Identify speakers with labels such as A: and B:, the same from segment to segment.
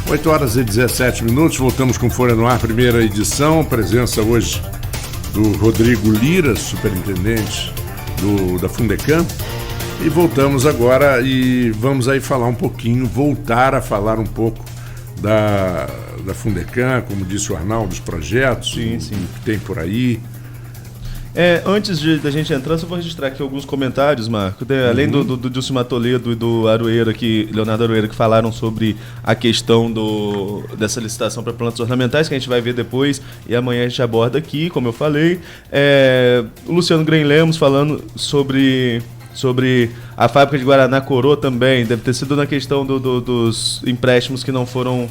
A: 8 horas e 17 minutos, voltamos com Folha no Ar, primeira edição. Presença hoje do Rodrigo Lira, superintendente da Fundecam. E voltamos agora e vamos aí falar um pouquinho, voltar a falar um pouco da Fundecam, como disse o Arnaldo, dos projetos, sim. Que tem por aí.
B: Antes da gente entrar, só vou registrar aqui alguns comentários, Marco. Além do Dilcimar Toledo e do Aroeira, Leonardo Aroeira, que falaram sobre a questão dessa licitação para plantas ornamentais, que a gente vai ver depois, e amanhã a gente aborda aqui, como eu falei. O Luciano Grem Lemos falando sobre a fábrica de Guaraná Coroa também, deve ter sido na questão dos empréstimos que não foram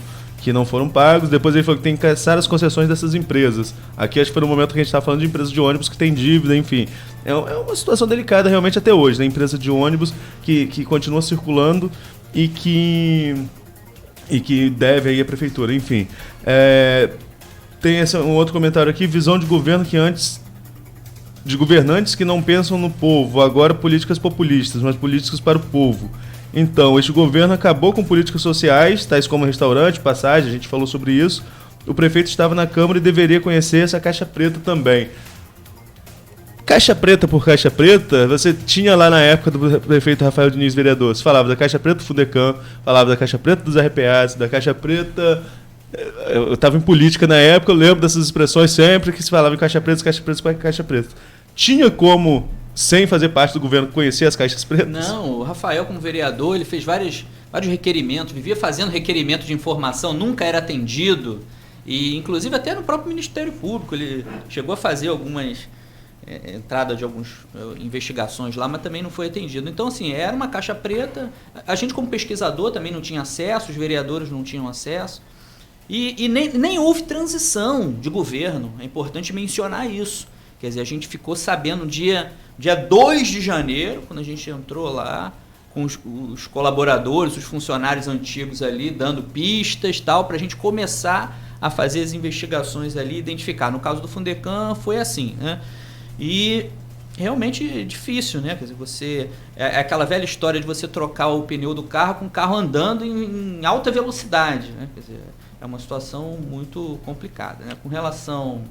B: pagos. Depois ele falou que tem que caçar as concessões dessas empresas. Aqui acho que foi no momento que a gente está falando de empresas de ônibus que tem dívida, enfim. É uma situação delicada realmente até hoje, né? Empresa de ônibus que continua circulando e que deve aí a prefeitura, enfim. Tem um outro comentário aqui, visão de governo de governantes que não pensam no povo, agora políticas populistas, mas políticas para o povo. Então, este governo acabou com políticas sociais, tais como restaurante, passagem, a gente falou sobre isso. O prefeito estava na Câmara e deveria conhecer essa caixa preta também. Caixa preta por caixa preta, você tinha lá na época do prefeito Rafael Diniz, vereador, você falava da caixa preta do Fundecam, falava da caixa preta dos RPAs, da caixa preta... Eu estava em política na época, eu lembro dessas expressões sempre que se falava em caixa preta, caixa preta. Tinha como... sem fazer parte do governo, conhecer as caixas pretas?
C: Não, o Rafael, como vereador, ele fez vários requerimentos, vivia fazendo requerimento de informação, nunca era atendido, e inclusive até no próprio Ministério Público, ele chegou a fazer algumas entradas de algumas investigações lá, mas também não foi atendido. Então, assim, era uma caixa preta, a gente como pesquisador também não tinha acesso, os vereadores não tinham acesso, e nem houve transição de governo, é importante mencionar isso. Quer dizer, a gente ficou sabendo dia 2 de janeiro, quando a gente entrou lá, com os colaboradores, os funcionários antigos ali, dando pistas e tal, para a gente começar a fazer as investigações ali, identificar. No caso do Fundecam, foi assim, né? E realmente é difícil, né? Quer dizer, é aquela velha história de você trocar o pneu do carro com o carro andando em alta velocidade, né? Quer dizer, é uma situação muito complicada, né? Com relação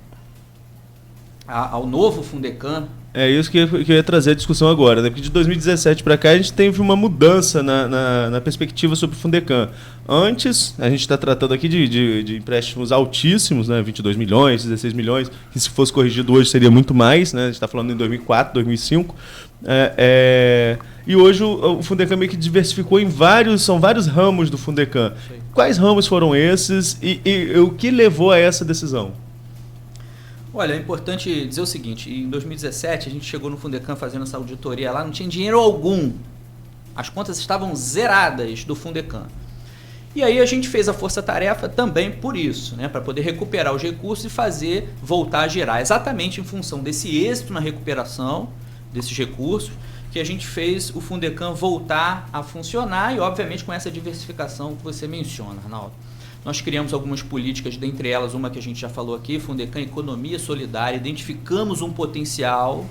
C: ao novo Fundecam.
B: É isso que eu ia trazer a discussão agora, né? Porque de 2017 para cá a gente teve uma mudança na perspectiva sobre o Fundecam. Antes, a gente está tratando aqui de empréstimos altíssimos, né? 22 milhões, 16 milhões, que se fosse corrigido hoje seria muito mais, né? A gente está falando em 2004, 2005. E hoje o Fundecam meio que diversificou são vários ramos do Fundecam. Sim. Quais ramos foram esses e o que levou a essa decisão?
C: Olha, é importante dizer o seguinte, em 2017 a gente chegou no Fundecam fazendo essa auditoria lá, não tinha dinheiro algum, as contas estavam zeradas do Fundecam. E aí a gente fez a força-tarefa também por isso, né, para poder recuperar os recursos e voltar a girar, exatamente em função desse êxito na recuperação desses recursos, que a gente fez o Fundecam voltar a funcionar e obviamente com essa diversificação que você menciona, Arnaldo. Nós criamos algumas políticas, dentre elas uma que a gente já falou aqui, Fundecam Economia Solidária, identificamos um potencial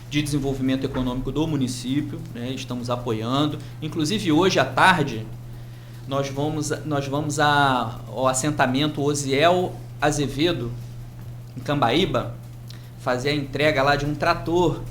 C: de desenvolvimento econômico do município, né, estamos apoiando. Inclusive hoje à tarde nós vamos ao assentamento Osiel Azevedo, em Cambaíba, fazer a entrega lá de um trator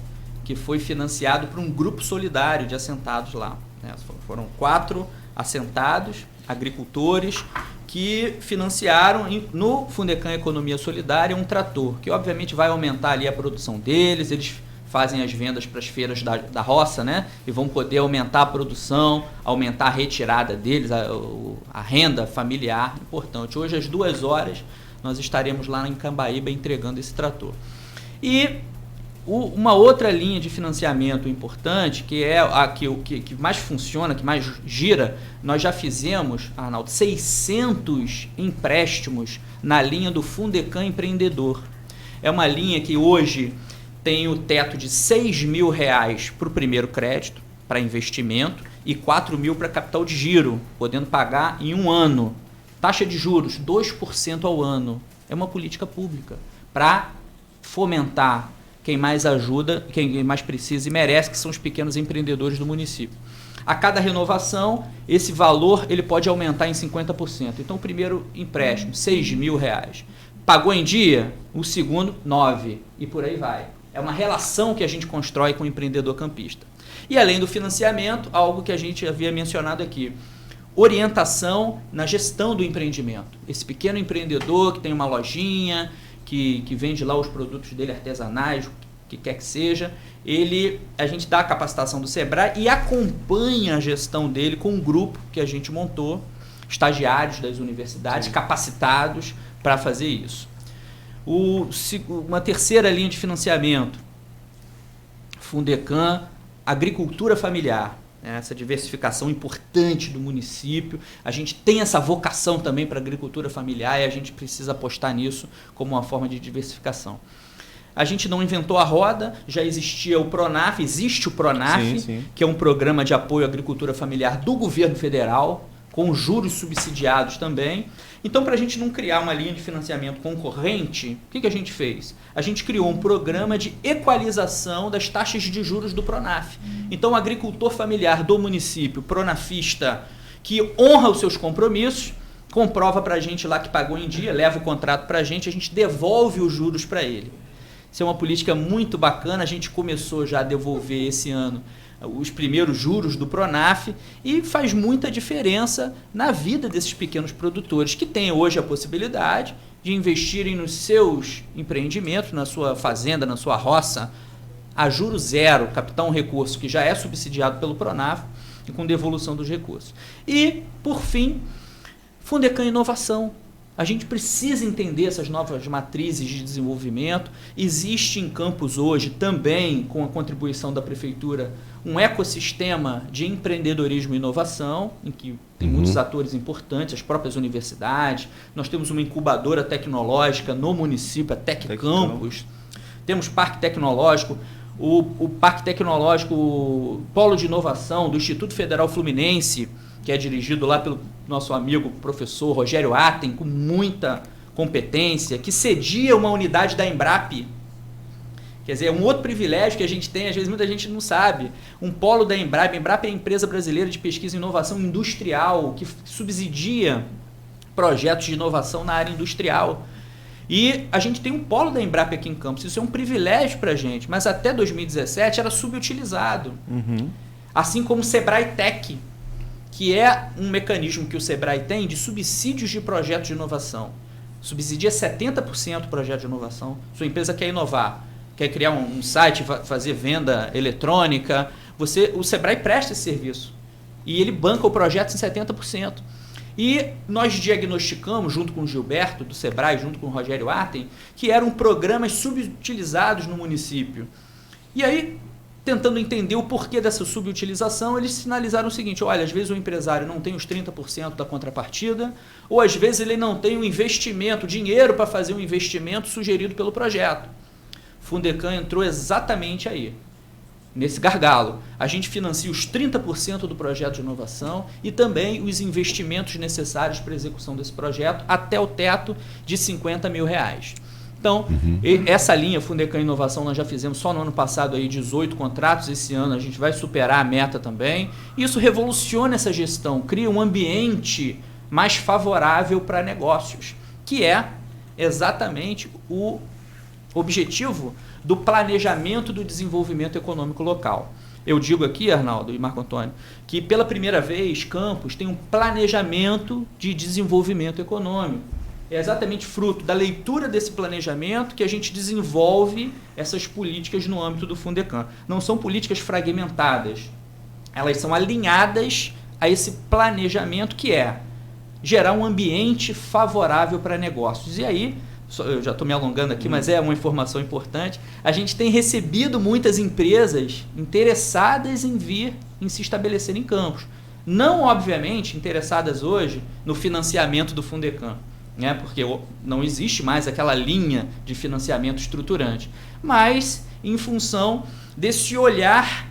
C: que foi financiado por um grupo solidário de assentados lá, né. Foram 4 assentados, agricultores, que financiaram no Fundecam Economia Solidária um trator, que obviamente vai aumentar ali a produção deles, eles fazem as vendas para as feiras da roça, né? E vão poder aumentar a produção, aumentar a retirada deles, a renda familiar, importante. Hoje às 2 horas nós estaremos lá em Cambaíba entregando esse trator. E uma outra linha de financiamento importante, que é a que mais funciona, que mais gira, nós já fizemos, Arnaldo, 600 empréstimos na linha do Fundecam Empreendedor. É uma linha que hoje tem o teto de R$6 mil para o primeiro crédito, para investimento, e 4 mil para capital de giro, podendo pagar em 1 ano. Taxa de juros, 2% ao ano. É uma política pública para fomentar quem mais ajuda, quem mais precisa e merece, que são os pequenos empreendedores do município. A cada renovação, esse valor ele pode aumentar em 50%. Então, o primeiro empréstimo, R$6.000. Pagou em dia? O segundo, 9. E por aí vai. É uma relação que a gente constrói com o empreendedor campista. E além do financiamento, algo que a gente havia mencionado aqui, orientação na gestão do empreendimento. Esse pequeno empreendedor que tem uma lojinha, que vende lá os produtos dele artesanais, o que quer que seja, a gente dá a capacitação do Sebrae e acompanha a gestão dele com um grupo que a gente montou, estagiários das universidades, capacitados para fazer isso. Uma terceira linha de financiamento, Fundecam, agricultura familiar. Essa diversificação importante do município. A gente tem essa vocação também para a agricultura familiar e a gente precisa apostar nisso como uma forma de diversificação. A gente não inventou a roda, já existia o Pronaf, existe o Pronaf, que é um programa de apoio à agricultura familiar do governo federal, com juros subsidiados também. Então, para a gente não criar uma linha de financiamento concorrente, o que a gente fez? A gente criou um programa de equalização das taxas de juros do Pronaf. Então, o agricultor familiar do município, pronafista, que honra os seus compromissos, comprova para a gente lá que pagou em dia, leva o contrato para a gente devolve os juros para ele. Isso é uma política muito bacana, a gente começou já a devolver esse ano os primeiros juros do Pronaf e faz muita diferença na vida desses pequenos produtores que têm hoje a possibilidade de investirem nos seus empreendimentos, na sua fazenda, na sua roça, a juro zero, captar um recurso que já é subsidiado pelo Pronaf e com devolução dos recursos. E, por fim, Fundecam Inovação. A gente precisa entender essas novas matrizes de desenvolvimento. Existe em Campos hoje, também com a contribuição da Prefeitura, um ecossistema de empreendedorismo e inovação, em que tem muitos atores importantes, as próprias universidades. Nós temos uma incubadora tecnológica no município, a Tec Campus. Temos parque tecnológico, o parque tecnológico, o Polo de Inovação do Instituto Federal Fluminense, que é dirigido lá pelo nosso amigo professor Rogério Atten, com muita competência, que cedia uma unidade da Embrap. Quer dizer, é um outro privilégio que a gente tem, às vezes muita gente não sabe. Um polo da Embrap. A Embrap é a empresa brasileira de pesquisa e inovação industrial, que subsidia projetos de inovação na área industrial. E a gente tem um polo da Embrap aqui em Campos. Isso é um privilégio para a gente, mas até 2017 era subutilizado. Assim como o Sebrae Tech, que é um mecanismo que o Sebrae tem de subsídios de projetos de inovação. Subsidia 70% do projeto de inovação. Sua empresa quer inovar, quer criar um site, fazer venda eletrônica. O Sebrae presta esse serviço. E ele banca o projeto em 70%. E nós diagnosticamos, junto com o Gilberto, do Sebrae, junto com o Rogério Atten, que eram programas subutilizados no município. E aí, tentando entender o porquê dessa subutilização, eles sinalizaram o seguinte: olha, às vezes o empresário não tem os 30% da contrapartida, ou às vezes ele não tem o investimento, dinheiro para fazer um investimento sugerido pelo projeto. Fundecam entrou exatamente aí, nesse gargalo. A gente financia os 30% do projeto de inovação e também os investimentos necessários para a execução desse projeto até o teto de R$50 mil. Então, essa linha Fundecam Inovação nós já fizemos só no ano passado aí 18 contratos, esse ano a gente vai superar a meta também. Isso revoluciona essa gestão, cria um ambiente mais favorável para negócios, que é exatamente o objetivo do planejamento do desenvolvimento econômico local. Eu digo aqui, Arnaldo e Marco Antônio, que pela primeira vez Campos tem um planejamento de desenvolvimento econômico. É exatamente fruto da leitura desse planejamento que a gente desenvolve essas políticas no âmbito do Fundecam. Não são políticas fragmentadas, elas são alinhadas a esse planejamento que é gerar um ambiente favorável para negócios. E aí, eu já estou me alongando aqui, mas é uma informação importante, a gente tem recebido muitas empresas interessadas em vir, em se estabelecer em Campos. Não, obviamente, interessadas hoje no financiamento do Fundecam, porque não existe mais aquela linha de financiamento estruturante, mas em função desse olhar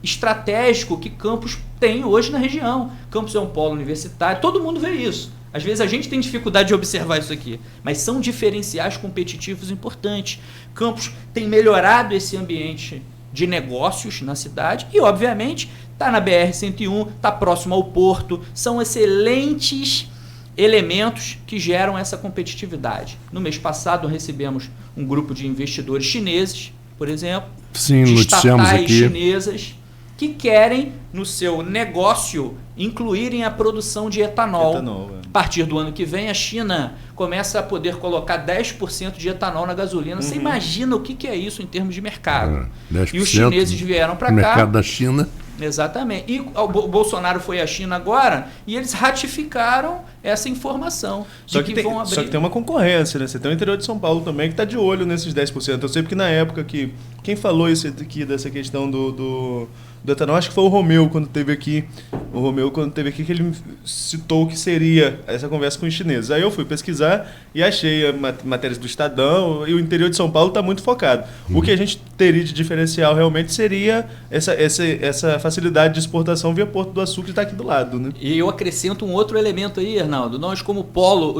C: estratégico que Campos tem hoje na região. Campos é um polo universitário, todo mundo vê isso. Às vezes a gente tem dificuldade de observar isso aqui, mas são diferenciais competitivos importantes. Campos tem melhorado esse ambiente de negócios na cidade e, obviamente, está na BR-101, está próximo ao porto, são excelentes elementos que geram essa competitividade. No mês passado recebemos um grupo de investidores chineses, por exemplo,
A: sim,
C: de
A: noticiamos
C: estatais
A: aqui.
C: chinesas que querem no seu negócio incluírem a produção de etanol. A partir do ano que vem a China começa a poder colocar 10% de etanol na gasolina. Você imagina o que é isso em termos de mercado.
A: 10%
C: e os chineses vieram para cá.
A: O mercado da China.
C: Exatamente. E o Bolsonaro foi à China agora e eles ratificaram essa informação.
B: Só que tem uma concorrência, né? Você tem o interior de São Paulo também que está de olho nesses 10%. Eu sei porque na época que... Quem falou isso aqui, dessa questão do etanol, acho que foi o Romeu, quando teve aqui. O Romeu, quando teve aqui, que ele citou que seria essa conversa com os chineses. Aí eu fui pesquisar e achei matérias do Estadão, e o interior de São Paulo está muito focado. O que a gente teria de diferencial realmente seria essa facilidade de exportação via Porto do Açúcar, que está aqui do lado, né?
C: E eu acrescento um outro elemento aí, Arnaldo. Nós, como polo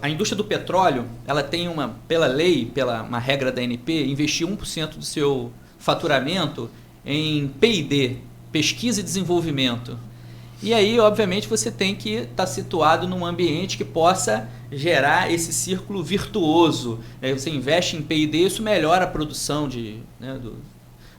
C: a indústria do petróleo, ela tem pela lei, pela uma regra da ANP, investir 1% do seu faturamento em P&D, pesquisa e desenvolvimento. E aí, obviamente, você tem que estar situado num ambiente que possa gerar esse círculo virtuoso. Você investe em P&D, isso melhora a produção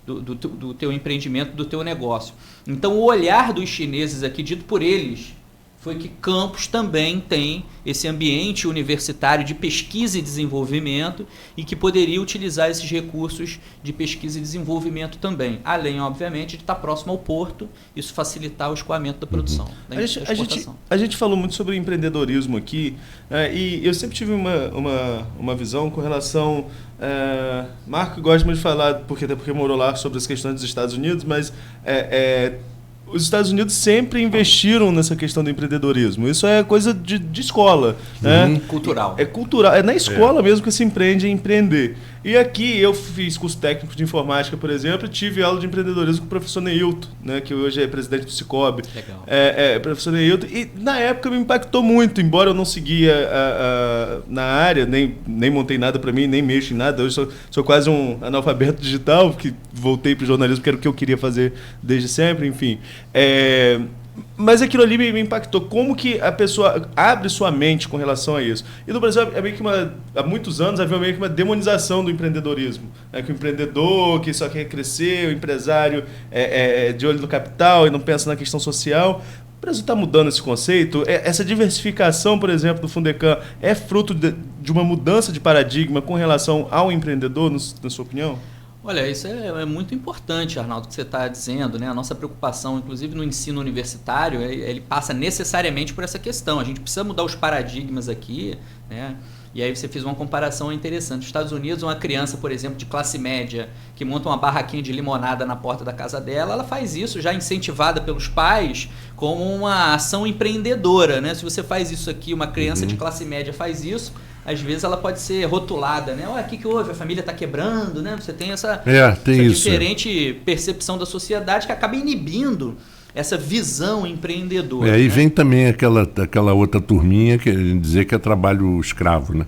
C: do teu empreendimento, do teu negócio. Então, o olhar dos chineses aqui, dito por eles, foi que Campos também tem esse ambiente universitário de pesquisa e desenvolvimento e que poderia utilizar esses recursos de pesquisa e desenvolvimento também. Além, obviamente, de estar próximo ao porto, isso facilitar o escoamento da produção, da exportação.
B: A gente falou muito sobre empreendedorismo aqui, e eu sempre tive uma visão com relação... Marco gosta de falar, até porque morou lá, sobre as questões dos Estados Unidos, mas... os Estados Unidos sempre investiram nessa questão do empreendedorismo. Isso é coisa de escola. Né?
C: Cultural.
B: É cultural. É na escola mesmo que se empreende a empreender. E aqui eu fiz curso técnico de informática, por exemplo, e tive aula de empreendedorismo com o professor Neilton, né, que hoje é presidente do Cicobi.
C: Legal.
B: Professor Neilton. E na época me impactou muito, embora eu não seguia na área, nem montei nada para mim, nem mexo em nada. Hoje sou quase um analfabeto digital, que voltei para o jornalismo, que era o que eu queria fazer desde sempre, enfim. Mas aquilo ali me impactou. Como que a pessoa abre sua mente com relação a isso? E no Brasil, meio que há muitos anos, havia meio que uma demonização do empreendedorismo. Que o empreendedor que só quer crescer, o empresário é de olho no capital e não pensa na questão social. O Brasil está mudando esse conceito? Essa diversificação, por exemplo, do Fundecam é fruto de uma mudança de paradigma com relação ao empreendedor, na sua opinião?
C: Olha, isso é muito importante, Arnaldo, que você está dizendo, né? A nossa preocupação, inclusive no ensino universitário, ele passa necessariamente por essa questão. A gente precisa mudar os paradigmas aqui, né? E aí você fez uma comparação interessante. Nos Estados Unidos, uma criança, por exemplo, de classe média, que monta uma barraquinha de limonada na porta da casa dela, ela faz isso já incentivada pelos pais como uma ação empreendedora, né? Se você faz isso aqui, uma criança de classe média faz isso, às vezes ela pode ser rotulada, né? Olha, o que houve? A família está quebrando, né? Você tem essa diferente percepção da sociedade que acaba inibindo essa visão empreendedora.
A: Aí vem também aquela outra turminha que dizer que é trabalho escravo, né?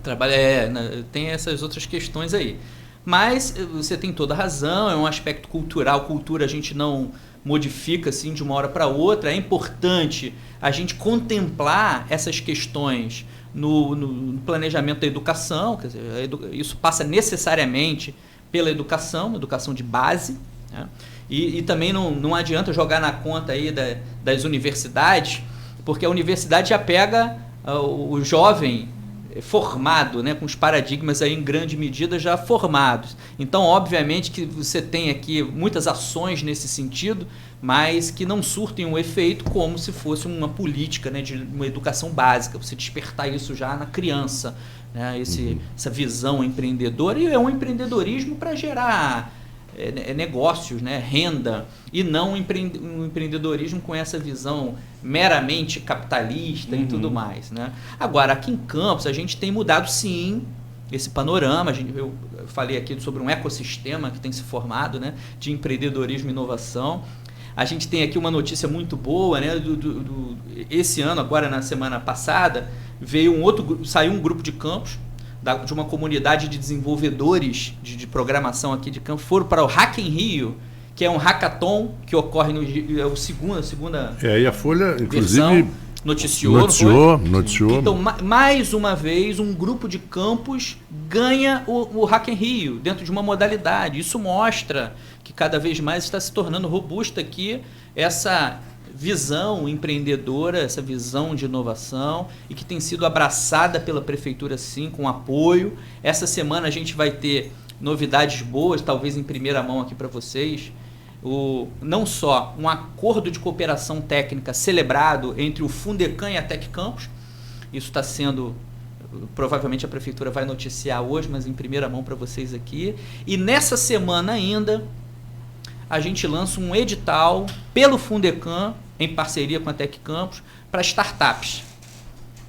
C: Tem essas outras questões aí. Mas você tem toda a razão, é um aspecto cultural. Cultura a gente não modifica assim de uma hora para outra. É importante a gente contemplar essas questões no planejamento da educação. Quer dizer, isso passa necessariamente pela educação de base, né? E também não adianta jogar na conta aí das universidades, porque a universidade já pega o jovem formado, né, com os paradigmas aí em grande medida já formados. Então, obviamente que você tem aqui muitas ações nesse sentido, mas que não surtem um efeito como se fosse uma política, né, de uma educação básica, você despertar isso já na criança, né, essa visão empreendedora, e é um empreendedorismo para gerar negócios, né, renda, e não um empreendedorismo com essa visão meramente capitalista e tudo mais, né? Agora, aqui em Campos, a gente tem mudado sim esse panorama. Eu falei aqui sobre um ecossistema que tem se formado, né, de empreendedorismo e inovação. A gente tem aqui uma notícia muito boa, né? Esse ano, agora na semana passada, saiu um grupo de Campos, de uma comunidade de desenvolvedores de programação aqui de Campos, foram para o Hack in Rio, que é um hackathon que ocorre é o segunda
A: e a Folha, inclusive,
C: versão, noticiou.
A: Noticiou.
C: Então, mais uma vez, um grupo de campus ganha o Hack in Rio dentro de uma modalidade. Isso mostra que cada vez mais está se tornando robusta aqui essa visão empreendedora, essa visão de inovação, e que tem sido abraçada pela prefeitura, sim, com apoio. Essa semana a gente vai ter novidades boas, talvez em primeira mão aqui para vocês. Não só um acordo de cooperação técnica celebrado entre o Fundecam e a Tec Campus, isso está sendo, provavelmente a prefeitura vai noticiar hoje, mas em primeira mão para vocês aqui. E nessa semana ainda, a gente lança um edital pelo Fundecam, em parceria com a Tec Campus, para startups.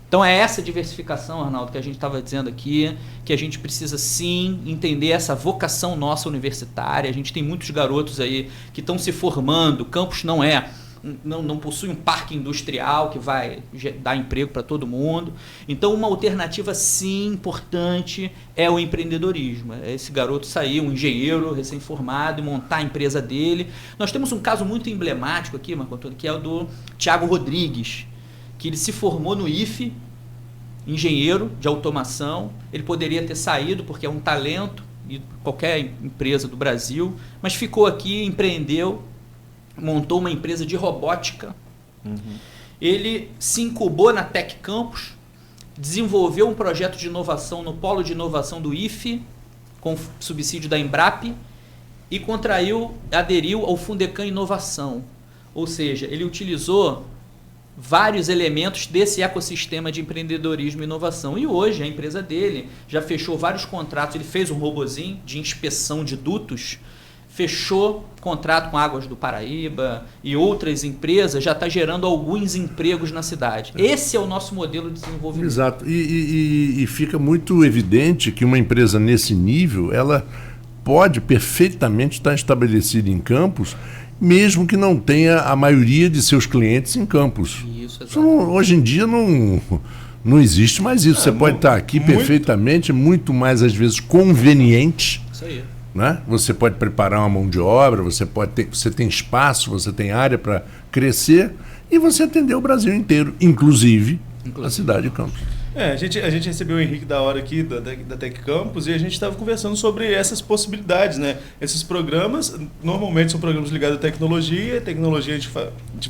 C: Então é essa diversificação, Arnaldo, que a gente estava dizendo aqui, que a gente precisa sim entender essa vocação nossa universitária. A gente tem muitos garotos aí que estão se formando, campus não possui um parque industrial que vai dar emprego para todo mundo. Então uma alternativa sim importante é o empreendedorismo. É esse garoto sair, um engenheiro recém-formado, e montar a empresa dele. Nós temos um caso muito emblemático aqui, Marco Antônio, que é o do Thiago Rodrigues, que ele se formou no IFE, engenheiro de automação. Ele poderia ter saído porque é um talento de qualquer empresa do Brasil, mas ficou aqui, empreendeu, montou uma empresa de robótica. Ele se incubou na Tec Campus, desenvolveu um projeto de inovação no polo de inovação do IFE, com subsídio da Embrap, e aderiu ao Fundecam Inovação. Ou seja, ele utilizou vários elementos desse ecossistema de empreendedorismo e inovação. E hoje a empresa dele já fechou vários contratos. Ele fez um robozinho de inspeção de dutos, fechou contrato com Águas do Paraíba e outras empresas, já está gerando alguns empregos na cidade. Esse é o nosso modelo de desenvolvimento.
A: Exato. E fica muito evidente que uma empresa nesse nível, ela pode perfeitamente estar estabelecida em campus, mesmo que não tenha a maioria de seus clientes em campus. Isso hoje em dia não existe mais isso. Você pode estar aqui perfeitamente, muito mais às vezes conveniente.
C: Isso aí.
A: Né? Você pode preparar uma mão de obra, você tem espaço, você tem área para crescer e você atender o Brasil inteiro, inclusive a cidade de Campos.
B: A gente recebeu o Henrique da hora aqui da Tec Campus e a gente estava conversando sobre essas possibilidades, né? Esses programas normalmente são programas ligados à tecnologia. A tecnologia a gente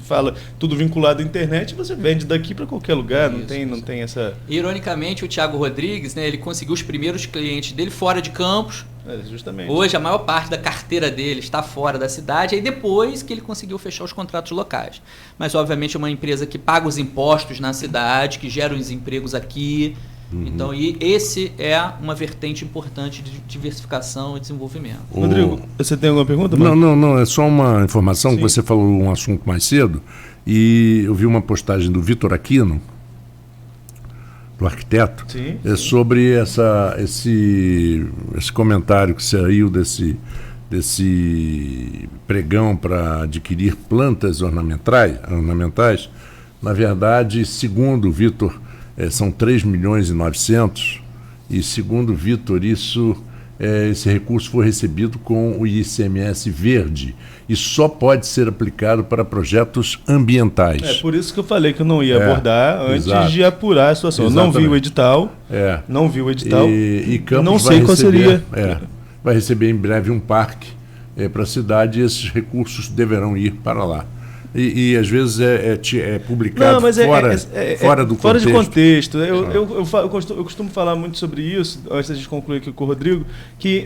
B: fala tudo vinculado à internet, você vende daqui para qualquer lugar, não tem essa...
C: Ironicamente, o Thiago Rodrigues, né, ele conseguiu os primeiros clientes dele fora de Campos.
B: Justamente.
C: Hoje a maior parte da carteira dele está fora da cidade, aí depois que ele conseguiu fechar os contratos locais. Mas obviamente é uma empresa que paga os impostos na cidade, que gera os empregos aqui. Então, esse é uma vertente importante de diversificação e desenvolvimento.
B: Rodrigo, você tem alguma pergunta?
A: Não, é só uma informação. Que você falou um assunto mais cedo e eu vi uma postagem do Vitor Aquino, do arquiteto, sobre esse comentário que saiu desse pregão para adquirir plantas ornamentais. Na verdade, segundo o Vitor, são 3.900.000 e segundo o Vitor, esse recurso foi recebido com o ICMS verde e só pode ser aplicado para projetos ambientais.
B: É por isso que eu falei que eu não ia abordar antes de apurar a situação. Exatamente. Não vi o edital. E
A: Campos
B: não sei qual seria.
A: Vai receber em breve um parque para a cidade e esses recursos deverão ir para lá. E às vezes é publicado fora do contexto.
B: Fora de contexto. Eu costumo falar muito sobre isso, antes da gente concluir aqui com o Rodrigo, que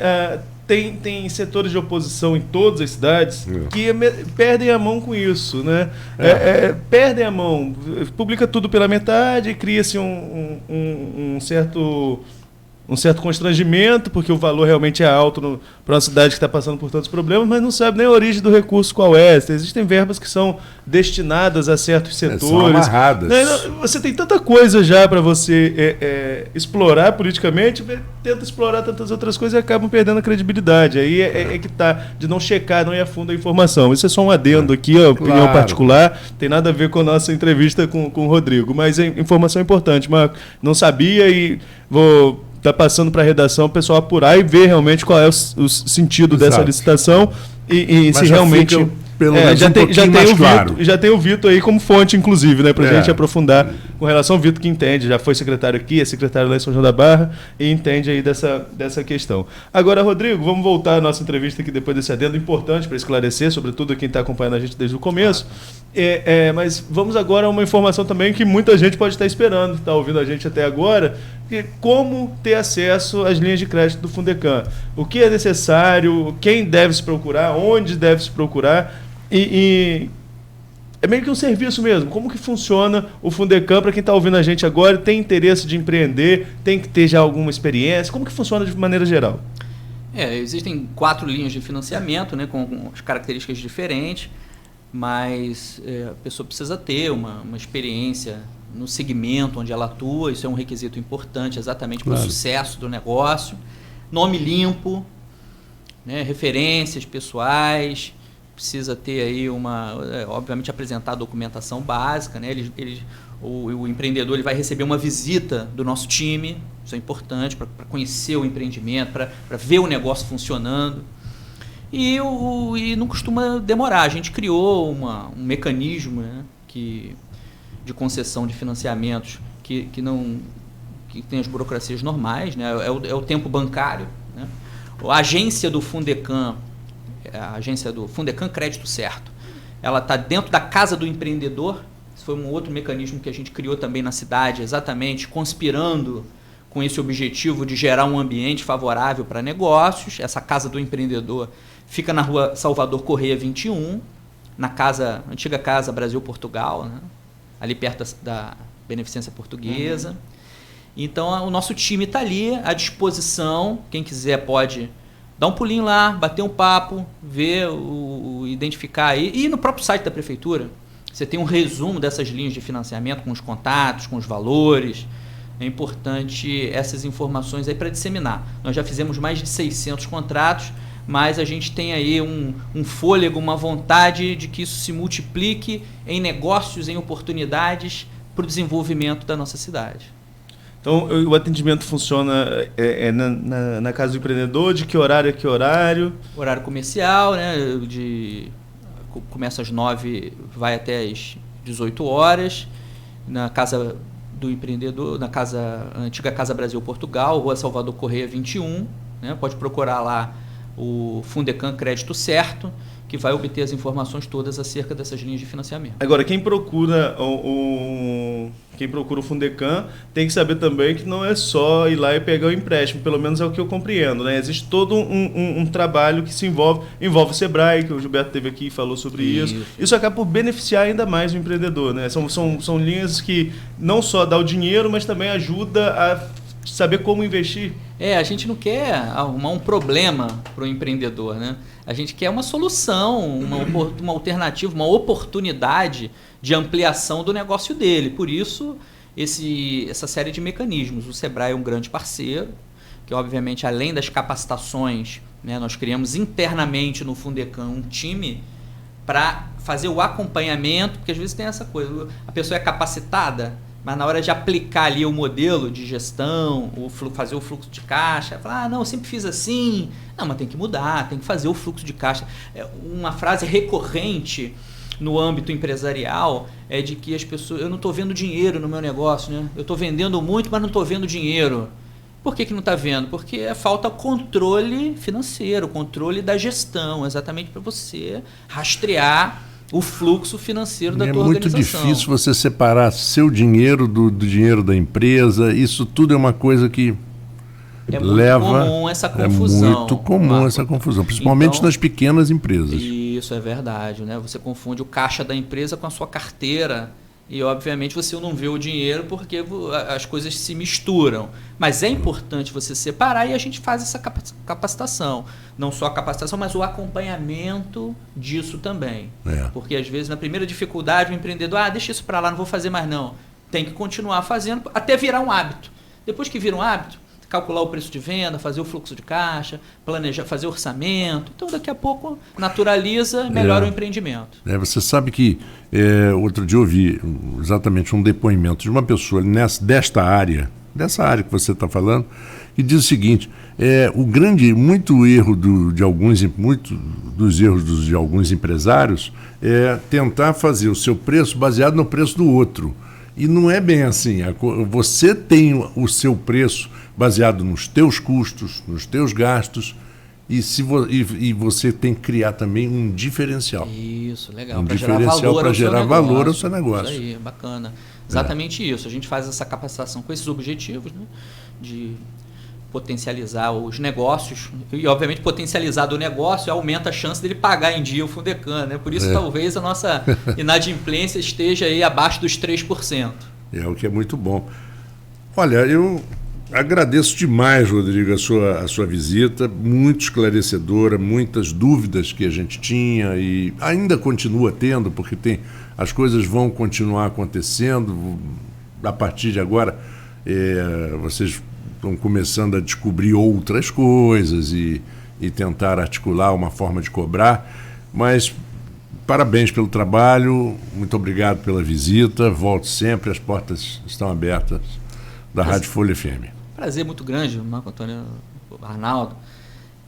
B: tem setores de oposição em todas as cidades que perdem a mão com isso, né? Perdem a mão, publica tudo pela metade, cria-se um certo constrangimento, porque o valor realmente é alto para uma cidade que está passando por tantos problemas, mas não sabe nem a origem do recurso qual é. Existem verbas que são destinadas a certos setores.
A: São amarradas.
B: Você tem tanta coisa já para você explorar politicamente, tenta explorar tantas outras coisas e acabam perdendo a credibilidade. Aí que está, de não checar, não ir a fundo a informação. Isso é só um adendo aqui, a opinião particular, tem nada a ver com a nossa entrevista com o Rodrigo, mas é informação importante, Marco. Não sabia e está passando para a redação o pessoal apurar e ver realmente qual é o sentido dessa licitação e
A: Mas
B: se
A: já
B: realmente...
A: fica, pelo menos
B: já
A: um
B: tem
A: pouquinho mais claro.
B: Já tem o Vitor aí como fonte, inclusive, né? Pra gente aprofundar com relação ao Vitor, que entende, já foi secretário aqui, é secretário lá em São João da Barra e entende aí dessa questão. Agora, Rodrigo, vamos voltar à nossa entrevista aqui depois desse adendo importante para esclarecer, sobretudo quem está acompanhando a gente desde o começo. Mas vamos agora a uma informação também que muita gente pode estar esperando, está ouvindo a gente até agora, que como ter acesso às linhas de crédito do Fundecam. O que é necessário, quem deve se procurar, onde deve se procurar, e é meio que um serviço mesmo. Como que funciona o Fundecam para quem está ouvindo a gente agora, tem interesse de empreender, tem que ter já alguma experiência? Como que funciona de maneira geral?
C: Existem 4 linhas de financiamento, né, com as características diferentes, mas a pessoa precisa ter uma experiência no segmento onde ela atua. Isso é um requisito importante exatamente para o sucesso do negócio. Nome limpo, né, referências pessoais, precisa ter aí obviamente apresentar a documentação básica, né? O empreendedor ele vai receber uma visita do nosso time, isso é importante para conhecer o empreendimento, para ver o negócio funcionando. E não costuma demorar. A gente criou um mecanismo, né, de concessão de financiamentos que tem as burocracias normais, né? É o tempo bancário, né? A agência do Fundecam, a agência do Fundecam Crédito Certo, ela está dentro da casa do empreendedor. Esse foi um outro mecanismo que a gente criou também na cidade, exatamente conspirando com esse objetivo de gerar um ambiente favorável para negócios. Essa casa do empreendedor fica na rua Salvador Correia 21, na antiga Casa Brasil-Portugal, né? Ali perto da Beneficência Portuguesa. Então, o nosso time está ali à disposição. Quem quiser pode dar um pulinho lá, bater um papo, ver, identificar aí. E no próprio site da Prefeitura, você tem um resumo dessas linhas de financiamento com os contatos, com os valores. É importante essas informações aí para disseminar. Nós já fizemos mais de 600 contratos, mas a gente tem aí um fôlego, uma vontade de que isso se multiplique em negócios, em oportunidades para o desenvolvimento da nossa cidade.
B: Então, o atendimento funciona na casa do empreendedor, de que horário a que horário? Horário
C: comercial, né? Começa às 9, vai até às 18 horas, na casa do empreendedor, na antiga Casa Brasil-Portugal, Rua Salvador Correia 21, né? Pode procurar lá o Fundecam Crédito Certo, que vai obter as informações todas acerca dessas linhas de financiamento.
B: Agora, quem procura o Fundecam tem que saber também que não é só ir lá e pegar o empréstimo, pelo menos é o que eu compreendo, né? Existe todo um trabalho que envolve o Sebrae, que o Gilberto teve aqui e falou sobre isso. Isso acaba por beneficiar ainda mais o empreendedor, né? São linhas que não só dá o dinheiro, mas também ajuda a saber como investir.
C: A gente não quer arrumar um problema para o empreendedor, né? A gente quer uma solução, uma alternativa, uma oportunidade de ampliação do negócio dele. Por isso, essa série de mecanismos. O Sebrae é um grande parceiro, que obviamente, além das capacitações, né, nós criamos internamente no Fundecam um time para fazer o acompanhamento, porque às vezes tem essa coisa, a pessoa é capacitada, mas na hora de aplicar ali o modelo de gestão, fazer o fluxo de caixa, falar, não, eu sempre fiz assim. Não, mas tem que mudar, tem que fazer o fluxo de caixa. Uma frase recorrente no âmbito empresarial é de que as pessoas, eu não estou vendo dinheiro no meu negócio, né? Eu estou vendendo muito, mas não estou vendo dinheiro. Por que não está vendo? Porque falta controle financeiro, controle da gestão, exatamente para você rastrear o fluxo financeiro da tua organização.
A: É muito difícil você separar seu dinheiro do dinheiro da empresa. Isso tudo é uma coisa que leva...
C: É muito comum essa confusão.
A: É muito comum essa confusão, principalmente nas pequenas empresas.
C: Isso é verdade, né? Você confunde o caixa da empresa com a sua carteira e, obviamente, você não vê o dinheiro porque as coisas se misturam. Mas é importante você separar e a gente faz essa capacitação. Não só a capacitação, mas o acompanhamento disso também. Porque, às vezes, na primeira dificuldade, o empreendedor, deixa isso para lá, não vou fazer mais não. Tem que continuar fazendo até virar um hábito. Depois que vira um hábito, calcular o preço de venda, fazer o fluxo de caixa, planejar, fazer orçamento. Então, daqui a pouco, naturaliza, melhora o empreendimento.
A: Você sabe que outro dia eu ouvi exatamente um depoimento de uma pessoa desta área, dessa área que você está falando, que diz o seguinte: muito dos erros de alguns empresários é tentar fazer o seu preço baseado no preço do outro. E não é bem assim. Você tem o seu preço baseado nos teus custos, nos teus gastos, e você tem que criar também um diferencial.
C: Isso, legal.
A: Um diferencial para gerar valor ao seu negócio.
C: Isso aí, bacana. Exatamente isso. A gente faz essa capacitação com esses objetivos, né, de potencializar os negócios. E, obviamente, potencializar do negócio aumenta a chance dele pagar em dia o Fundecam, né? Por isso, talvez, a nossa inadimplência esteja aí abaixo dos 3%.
A: É o que é muito bom. Olha, eu agradeço demais, Rodrigo, a sua visita, muito esclarecedora, muitas dúvidas que a gente tinha e ainda continua tendo, porque as coisas vão continuar acontecendo. A partir de agora, vocês estão começando a descobrir outras coisas e tentar articular uma forma de cobrar, mas parabéns pelo trabalho, muito obrigado pela visita, volte sempre, as portas estão abertas da Rádio Folha FM.
C: Prazer muito grande, Marco Antônio, Arnaldo.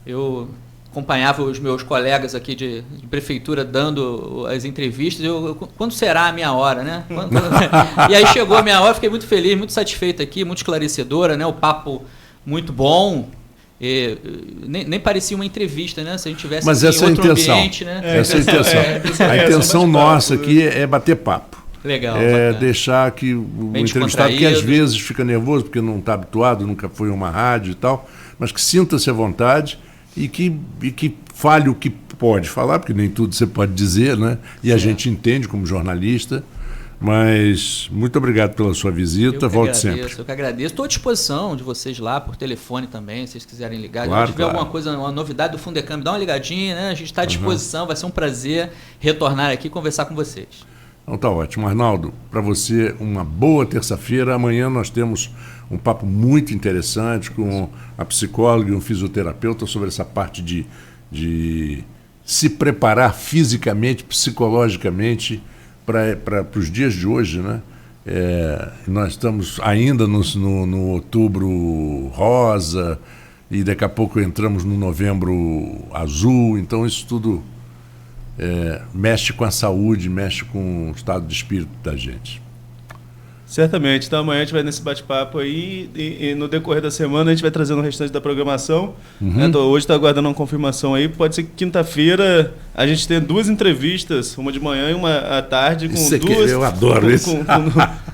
C: Eu acompanhava os meus colegas aqui de prefeitura dando as entrevistas. Quando será a minha hora, né? E aí chegou a minha hora, fiquei muito feliz, muito satisfeito aqui, muito esclarecedora, né? O papo muito bom. Nem parecia uma entrevista, né? Se a gente tivesse
A: Mas
C: em outro ambiente, né?
A: Essa é a intenção. A intenção nossa aqui é bater papo.
C: Legal.
A: Deixar que o entrevistado, que às vezes fica nervoso porque não está habituado, nunca foi a uma rádio e tal, mas que sinta-se à vontade e que fale o que pode falar, porque nem tudo você pode dizer, né? E a gente entende como jornalista. Mas muito obrigado pela sua visita, volte sempre.
C: Eu que agradeço. Estou à disposição de vocês lá, por telefone também, se vocês quiserem ligar.
A: Claro,
C: se tiver alguma coisa, uma novidade do Fundecam, dá uma ligadinha, né? A gente está à disposição, vai ser um prazer retornar aqui e conversar com vocês.
A: Então tá ótimo. Arnaldo, para você uma boa terça-feira. Amanhã nós temos um papo muito interessante com a psicóloga e um fisioterapeuta sobre essa parte de se preparar fisicamente, psicologicamente para os dias de hoje, né? Nós estamos ainda no outubro rosa e daqui a pouco entramos no novembro azul, então isso tudo mexe com a saúde, mexe com o estado de espírito da gente.
B: Certamente. Então amanhã a gente vai nesse bate-papo aí e no decorrer da semana a gente vai trazendo o restante da programação. Então, hoje está aguardando uma confirmação aí. Pode ser que quinta-feira a gente tenha 2 entrevistas, uma de manhã e uma à tarde,
A: eu adoro isso.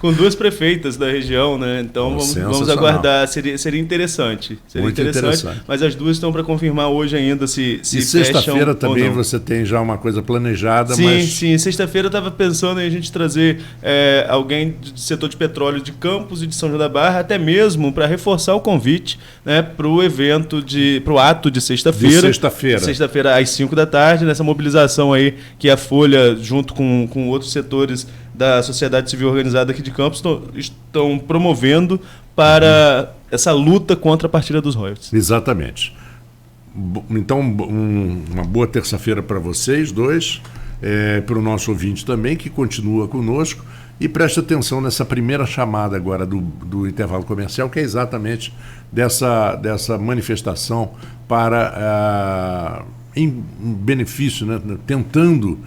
B: Com 2 prefeitas da região, né? Então vamos aguardar. Seria interessante.
A: Muito interessante.
B: Mas as 2 estão para confirmar hoje ainda se
A: e sexta-feira também você tem já uma coisa planejada.
B: Sim. Sexta-feira eu estava pensando em a gente trazer alguém do setor de petróleo de Campos e de São João da Barra, até mesmo para reforçar o convite, né, para o evento, para o ato de sexta-feira. Sexta-feira às 5 da tarde, nessa mobilização aí que a Folha, junto com outros setores da sociedade civil organizada aqui de Campos, estão promovendo para essa luta contra a partilha dos royalties.
A: Exatamente. Então, uma boa terça-feira para vocês dois, para o nosso ouvinte também, que continua conosco. E preste atenção nessa primeira chamada agora do intervalo comercial, que é exatamente dessa manifestação em benefício, né, tentando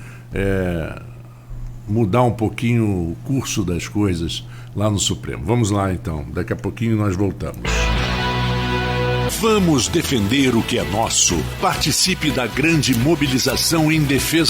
A: mudar um pouquinho o curso das coisas lá no Supremo. Vamos lá então, daqui a pouquinho nós voltamos.
D: Vamos defender o que é nosso. Participe da grande mobilização em defesa